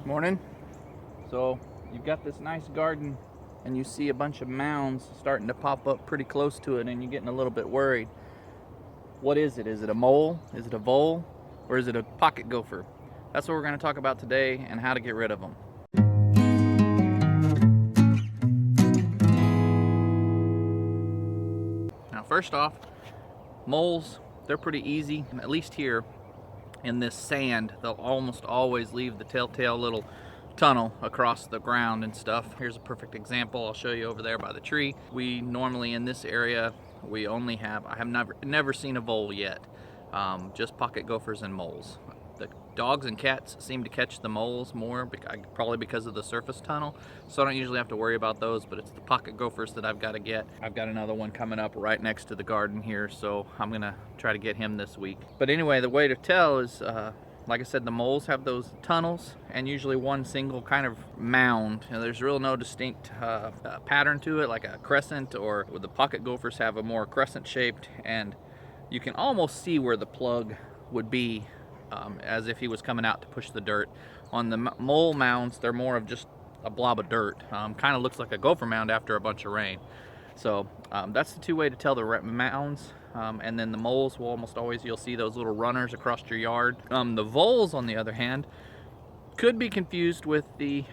Morning. So you've got this nice garden and you see a bunch of mounds starting to pop up pretty close to it and you're getting a little bit worried. What is it? Is it a mole? Is it a vole? Or is it a pocket gopher? That's what we're going to talk about today and how to get rid of them. Now first off, moles, they're pretty easy, at least here in this sand. They'll almost always leave the telltale little tunnel across the ground and stuff. Here's a perfect example. I'll show you over there by the tree. We normally in this area, we only have, I have never seen a vole yet. Just pocket gophers and moles. The dogs and cats seem to catch the moles more, probably because of the surface tunnel, so I don't usually have to worry about those, but it's the pocket gophers that I've got to get. I've got another one coming up right next to the garden here, so I'm gonna try to get him this week. But anyway, the way to tell is, like I said, the moles have those tunnels and usually one single kind of mound. There's really no distinct pattern to it, like a crescent, or the pocket gophers have a more crescent shaped, and you can almost see where the plug would be, as if he was coming out to push the dirt. On the mole mounds, they're more of just a blob of dirt. Kind of looks like a gopher mound after a bunch of rain. So that's the two way to tell the mounds. And then the moles will almost always, you'll see those little runners across your yard. The voles, on the other hand, could be confused with the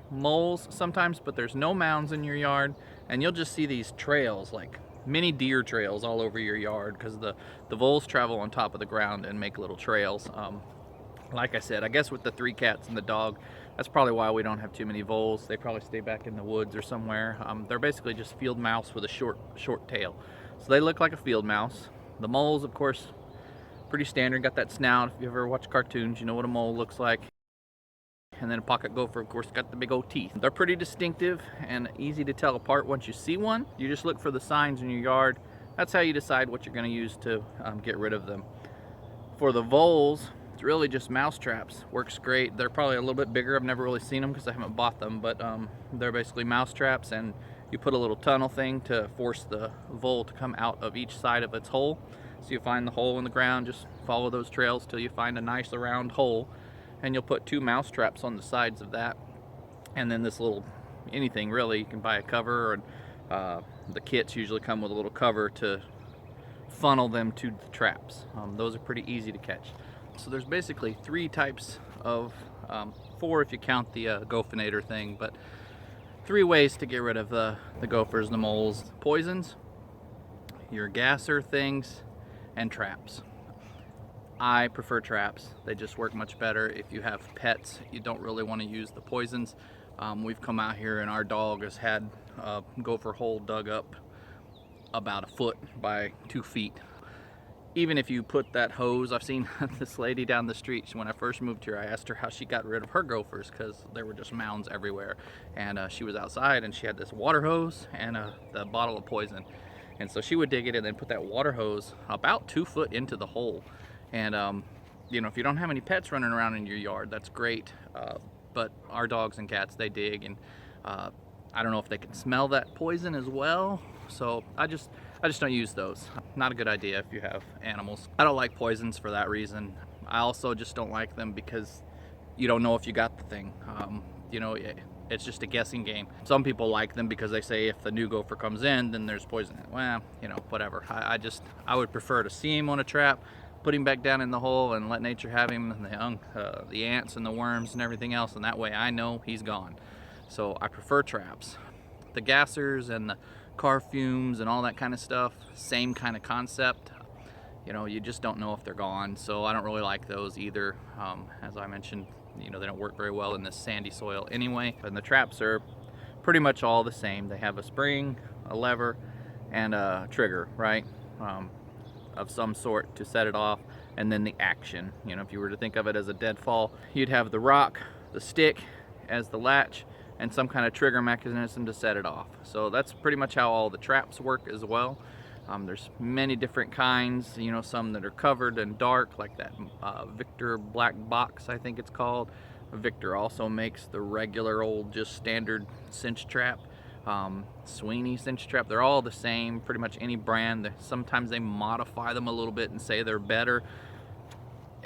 moles sometimes, but there's no mounds in your yard, and you'll just see these trails, like mini deer trails all over your yard, because the voles travel on top of the ground and make little trails. Like I said, I guess with the 3 cats and the dog, that's probably why we don't have too many voles. They probably stay back in the woods or somewhere. They're basically just field mouse with a short tail. So they look like a field mouse. The moles, of course, pretty standard, got that snout. If you ever watch cartoons, you know what a mole looks like. And then a pocket gopher, of course, got the big old teeth. They're pretty distinctive and easy to tell apart once you see one. You just look for the signs in your yard. That's how you decide what you're going to use to get rid of them. For the voles, it's really just mouse traps. Works great. They're probably a little bit bigger. I've never really seen them because I haven't bought them, but they're basically mouse traps, and you put a little tunnel thing to force the vole to come out of each side of its hole. So you find the hole in the ground, just follow those trails till you find a nice round hole, and you'll put 2 mouse traps on the sides of that. And then this little, anything really, you can buy a cover, and the kits usually come with a little cover to funnel them to the traps. Those are pretty easy to catch. So there's basically 3 types of, 4 if you count the gophinator thing, but 3 ways to get rid of the gophers, the moles: poisons, your gasser things, and traps. I prefer traps. They just work much better. If you have pets, you don't really want to use the poisons. We've come out here and our dog has had a gopher hole dug up about 1 foot by 2 feet. Even if you put that hose, I've seen this lady down the street, when I first moved here, I asked her how she got rid of her gophers, because there were just mounds everywhere. And she was outside and she had this water hose and the bottle of poison. And so she would dig it and then put that water hose about 2 foot into the hole. And you know, if you don't have any pets running around in your yard, that's great. But our dogs and cats, they dig, and I don't know if they can smell that poison as well. So I just don't use those. Not a good idea if you have animals. I don't like poisons for that reason. I also just don't like them because you don't know if you got the thing. You know, it's just a guessing game. Some people like them because they say if the new gopher comes in, then there's poison. Well, you know, whatever. I would prefer to see him on a trap, put him back down in the hole, and let nature have him, and the ants and the worms and everything else, and that way I know he's gone. So I prefer traps. The gassers and the car fumes and all that kind of stuff, same kind of concept. You know, you just don't know if they're gone, so I don't really like those either. As I mentioned, you know, they don't work very well in this sandy soil anyway. And the traps are pretty much all the same. They have a spring, a lever, and a trigger, right? Of some sort to set it off, and then the action. You know, if you were to think of it as a deadfall, you'd have the rock, the stick as the latch, and some kind of trigger mechanism to set it off. So that's pretty much how all the traps work as well. There's many different kinds, you know, some that are covered and dark, like that Victor black box, I think it's called. Victor also makes the regular old just standard cinch trap. Sweeney cinch trap, they're all the same, pretty much any brand. Sometimes they modify them a little bit and say they're better.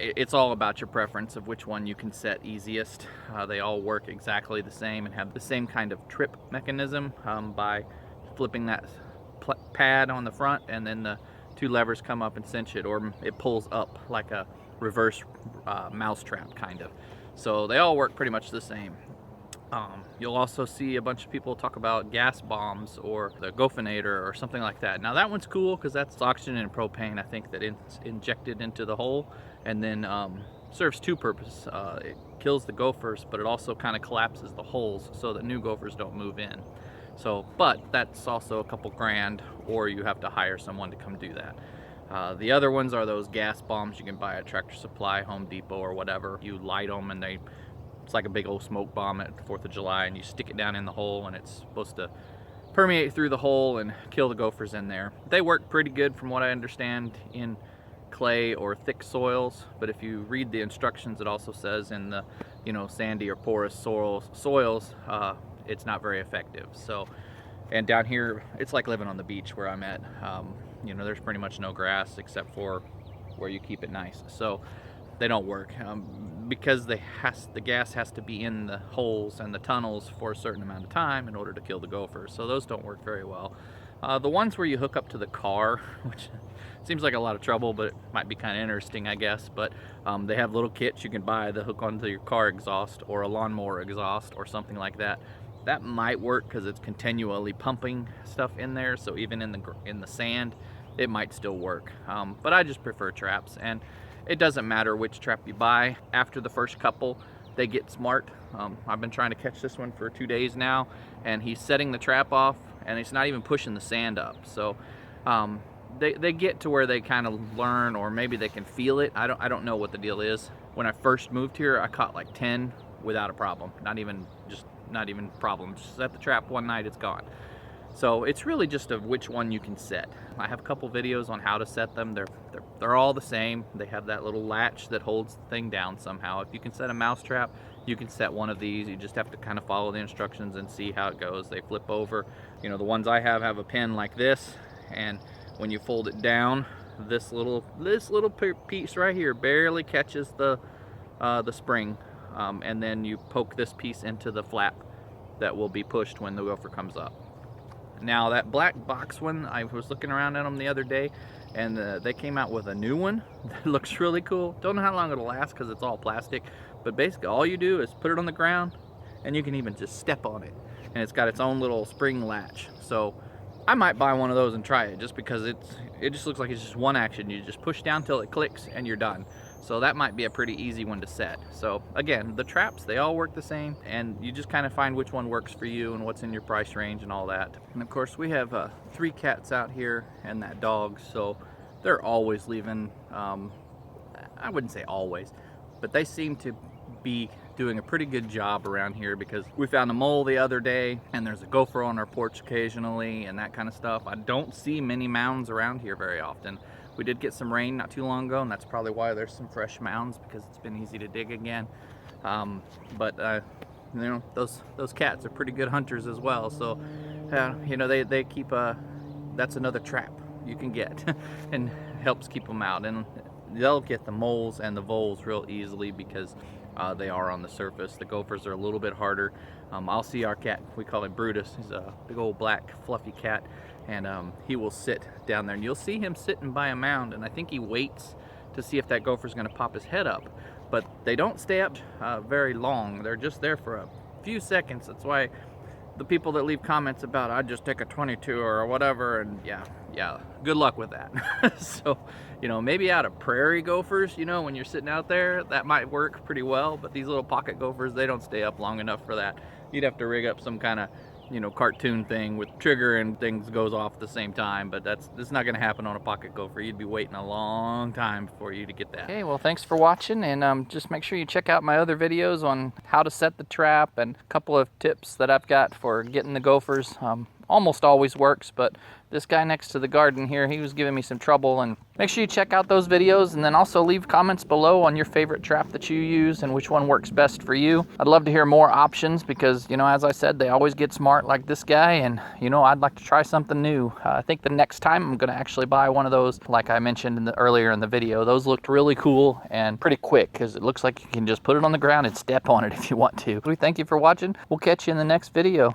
It's all about your preference of which one you can set easiest. They all work exactly the same and have the same kind of trip mechanism by flipping that pad on the front, and then the two levers come up and cinch it, or it pulls up like a reverse mouse trap kind of. So they all work pretty much the same. You'll also see a bunch of people talk about gas bombs or the Gophinator or something like that. Now that one's cool because that's oxygen and propane, I think, that it's injected into the hole, and then serves two purposes. It kills the gophers, but it also kind of collapses the holes so that new gophers don't move in. So, but that's also a couple grand, or you have to hire someone to come do that. The other ones are those gas bombs you can buy at Tractor Supply, Home Depot, or whatever. You light them and it's like a big old smoke bomb at the 4th of July, and you stick it down in the hole, and it's supposed to permeate through the hole and kill the gophers in there. They work pretty good from what I understand in clay or thick soils, but if you read the instructions, it also says in the sandy or porous soils, it's not very effective. So, and down here it's like living on the beach where I'm at. There's pretty much no grass except for where you keep it nice, so they don't work because the gas has to be in the holes and the tunnels for a certain amount of time in order to kill the gophers, so those don't work very well. The ones where you hook up to the car, which seems like a lot of trouble, but it might be kind of interesting, I guess, but they have little kits you can buy that hook onto your car exhaust or a lawnmower exhaust or something like that. That might work because it's continually pumping stuff in there, so even in the sand it might still work, but I just prefer traps, and it doesn't matter which trap you buy. After the first couple, they get smart. I've been trying to catch this one for 2 days now, and he's setting the trap off and it's not even pushing the sand up, so they get to where they kind of learn, or maybe they can feel it. I don't know what the deal is. When I first moved here, I caught like 10 without a problem. Not even problem. Just set the trap one night, it's gone. So it's really just of which one you can set. I have a couple videos on how to set them. They're all the same. They have that little latch that holds the thing down somehow. If you can set a mouse trap, you can set one of these. You just have to kind of follow the instructions and see how it goes. They flip over. The ones I have a pin like this, and when you fold it down, this little piece right here barely catches the spring, and then you poke this piece into the flap that will be pushed when the gopher comes up. Now that black box one, I was looking around at them the other day, and they came out with a new one that looks really cool. Don't know how long it'll last because it's all plastic, but basically all you do is put it on the ground, and you can even just step on it, and it's got its own little spring latch. So I might buy one of those and try it, just because it just looks like it's just one action. You just push down till it clicks and you're done. So that might be a pretty easy one to set. So again, the traps, they all work the same, and you just kind of find which one works for you and what's in your price range and all that. And of course we have 3 cats out here and that dog, so they're always leaving, I wouldn't say always, but they seem to be doing a pretty good job around here, because we found a mole the other day, and there's a gopher on our porch occasionally and that kind of stuff. I don't see many mounds around here very often. We did get some rain not too long ago, and that's probably why there's some fresh mounds, because it's been easy to dig again. Those cats are pretty good hunters as well, so they keep that's another trap you can get and helps keep them out, and they'll get the moles and the voles real easily because they are on the surface. The gophers are a little bit harder. I'll see our cat, we call him Brutus. He's a big old black fluffy cat, and he will sit down there, and you'll see him sitting by a mound, and I think he waits to see if that gopher's going to pop his head up, but they don't stay up very long. They're just there for a few seconds. That's why the people that leave comments about I'd just take a 22 or whatever, and yeah, good luck with that. So maybe out of prairie gophers, when you're sitting out there, that might work pretty well, but these little pocket gophers, they don't stay up long enough for that. You'd have to rig up some kind of cartoon thing with trigger and things goes off at the same time, but that's not going to happen on a pocket gopher. You'd be waiting a long time for you to get that. Okay, well, thanks for watching, and just make sure you check out my other videos on how to set the trap and a couple of tips that I've got for getting the gophers almost always works, but this guy next to the garden here, he was giving me some trouble. And make sure you check out those videos, and then also leave comments below on your favorite trap that you use and which one works best for you. I'd love to hear more options because, you know, as I said, they always get smart like this guy, and, you know, I'd like to try something new. I think the next time I'm going to actually buy one of those, like I mentioned earlier in the video. Those looked really cool and pretty quick because it looks like you can just put it on the ground and step on it if you want to. We thank you for watching. We'll catch you in the next video.